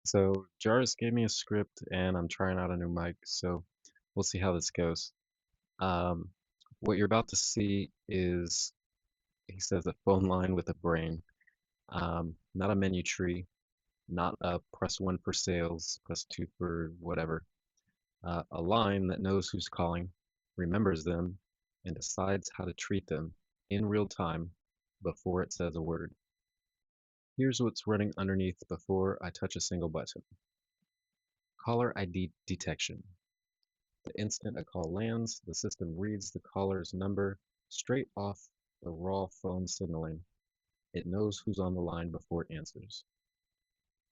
So Jarvis gave me a script and I'm trying out a new mic, so we'll see how this goes. Um, what you're about to see is, he says, a phone line with a brain, not a menu tree, not a press one for sales, press two for whatever. A line that knows who's calling, remembers them, and decides how to treat them in real time before it says a word. Here's what's running underneath before I touch a single button. Caller ID detection. The instant a call lands, the system reads the caller's number straight off the raw phone signaling. It knows who's on the line before it answers.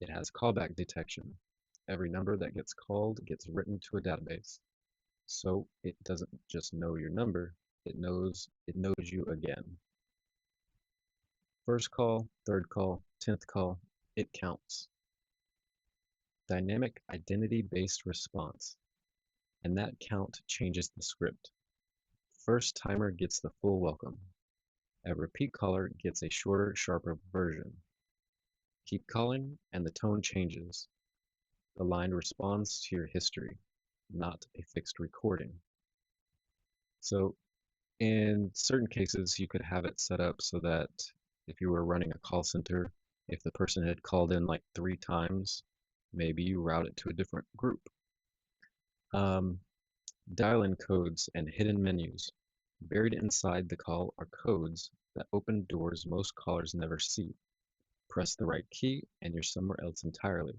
It has callback detection. Every number that gets called gets written to a database. So it doesn't just know your number, it knows you again. First call, third call, 10th call, it counts. Dynamic identity-based response, and that count changes the script. First timer gets the full welcome. A repeat caller gets a shorter, sharper version. Keep calling, and the tone changes. The line responds to your history, not a fixed recording. So in certain cases, you could have it set up so that if you were running a call center, if the person had called in like 3 times, maybe you route it to a different group. Um, Dial-in codes and hidden menus. Buried inside the call are codes that open doors most callers never see. Press the right key and you're somewhere else entirely.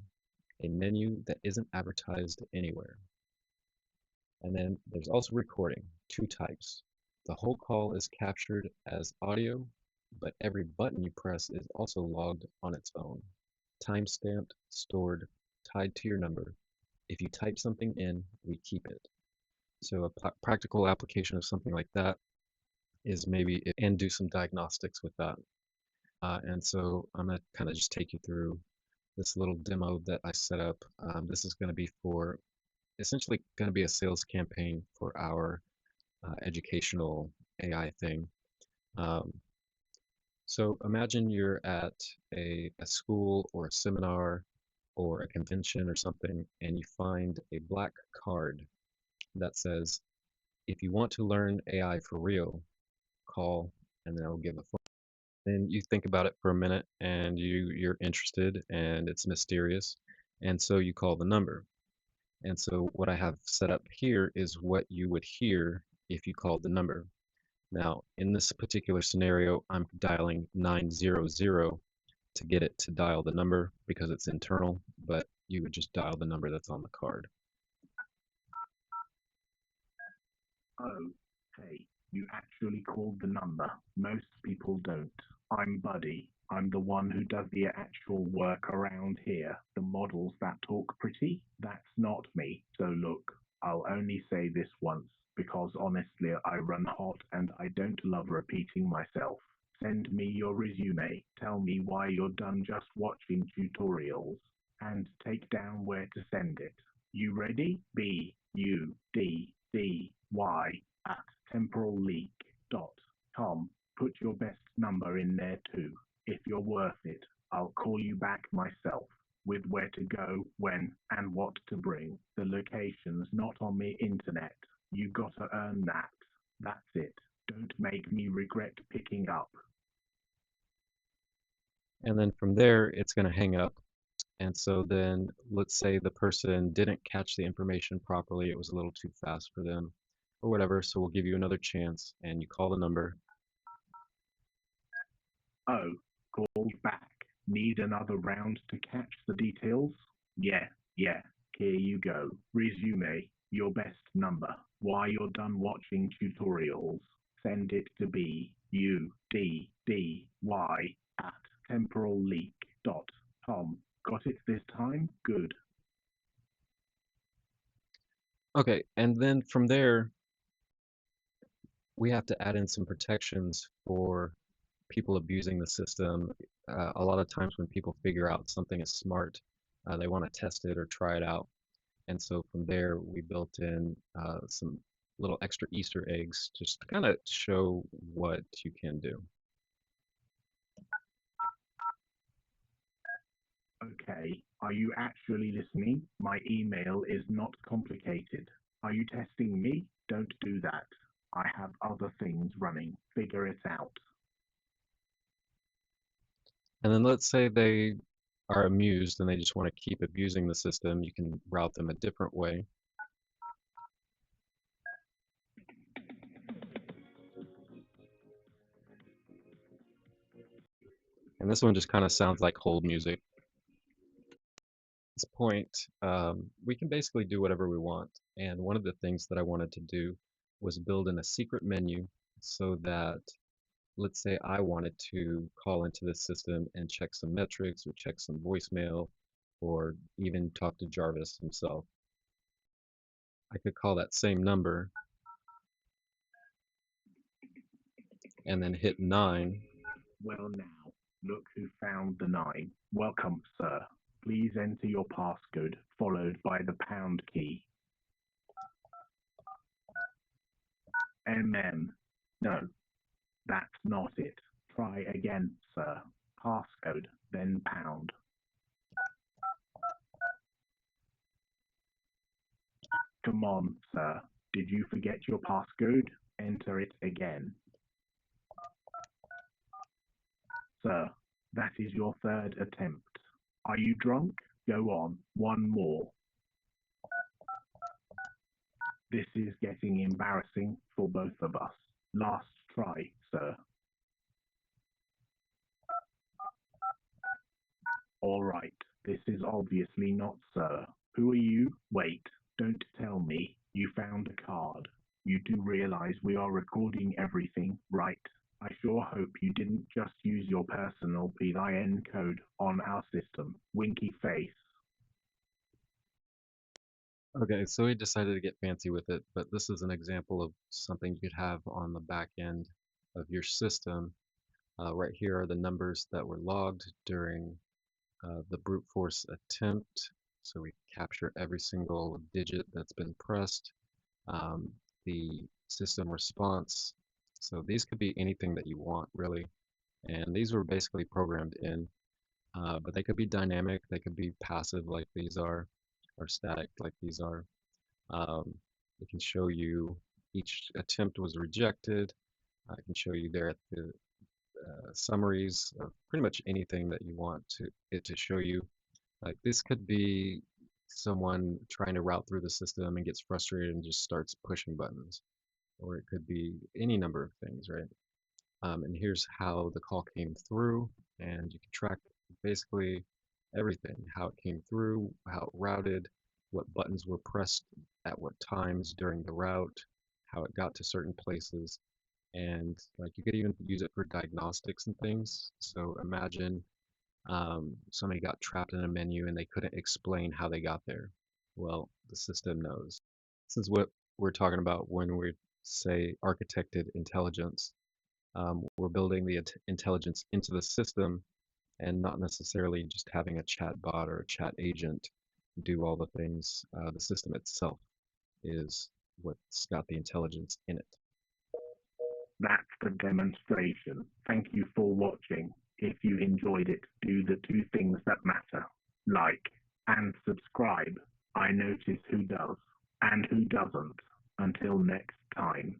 A menu that isn't advertised anywhere. And then there's also recording, 2 types. The whole call is captured as audio, but every button you press is also logged on its own. Timestamped, stored, tied to your number. If you type something in, we keep it. So a practical application of something like that is maybe, and do some diagnostics with that. And so I'm going to kind of just take you through this little demo that I set up. This is going to be for essentially going to be a sales campaign for our educational AI thing. Um, so imagine you're at a school or a seminar or a convention or something, and you find a black card that says, if you want to learn AI for real, call, and then I'll give a phone. Then you think about it for a minute and you're interested and it's mysterious. And so you call the number. And so what I have set up here is what you would hear if you called the number. Now, in this particular scenario, I'm dialing 900 to get it to dial the number because it's internal, but you would just dial the number that's on the card. Oh, hey, you actually called the number. Most people don't. I'm Buddy. I'm the one who does the actual work around here. The models that talk pretty, that's not me. So look, I'll only say this once, because honestly I run hot and I don't love repeating myself. Send me your resume. Tell me why you're done just watching tutorials. And take down where to send it. You ready? BUDDY at temporalleak.com. Put your best number in there too. If you're worth it, I'll call you back myself with where to go, when, and what to bring. The location's not on the internet. You gotta earn that. That's it. Don't make me regret picking up. And then from there, it's going to hang up. And so then let's say the person didn't catch the information properly. It was a little too fast for them or whatever. So we'll give you another chance and you call the number. Oh, called back. Need another round to catch the details? Yeah, yeah. Here you go. Resume. Your best number. Why you're done watching tutorials. Send it to BUDDY at temporalleak.com. Got it this time? Good. Okay. And then from there, we have to add in some protections for people abusing the system. A lot of times when people figure out something is smart, they want to test it or try it out. And so from there, we built in some little extra Easter eggs just to kind of show what you can do. Okay, are you actually listening? My email is not complicated. Are you testing me? Don't do that. I have other things running. Figure it out. And then let's say they are amused and they just want to keep abusing the system. You can route them a different way. And this one just kind of sounds like hold music. At this point, we can basically do whatever we want. And one of the things that I wanted to do was build in a secret menu so that, let's say I wanted to call into this system and check some metrics or check some voicemail or even talk to Jarvis himself. I could call that same number and then hit 9. Well, now, look who found the 9. Welcome, sir. Please enter your passcode followed by the pound key. No, that's not it. Try again, sir. Passcode, then pound. Come on, sir. Did you forget your passcode? Enter it again. Sir, that is your third attempt. Are you drunk? Go on, one more. This is getting embarrassing for both of us. Last try, sir. All right, this is obviously not sir. Who are you? Wait, don't tell me. You found a card. You do realize we are recording everything, right? I sure hope you didn't just use your personal PIN code on our system. Winky face. Okay, so we decided to get fancy with it, but this is an example of something you could have on the back end of your system. Right here are the numbers that were logged during the brute force attempt. So we capture every single digit that's been pressed, the system response. So these could be anything that you want, really. And these were basically programmed in, but they could be dynamic, they could be passive like these are, or static like these are. Um, it can show you each attempt was rejected. I can show you there at the summaries of pretty much anything that you want it to show you. Like this could be someone trying to route through the system and gets frustrated and just starts pushing buttons, or it could be any number of things, right? And here's how the call came through, and you can track basically everything: how it came through, how it routed, what buttons were pressed at what times during the route, how it got to certain places, and like you could even use it for diagnostics and things. So imagine somebody got trapped in a menu and they couldn't explain how they got there. Well, the system knows. This is what we're talking about when we say architected intelligence. We're building the intelligence into the system and not necessarily just having a chat bot or a chat agent do all the things. The system itself is what's got the intelligence in it. That's the demonstration. Thank you for watching. If you enjoyed it, do the two things that matter. Like and subscribe. I notice who does and who doesn't. Until next time.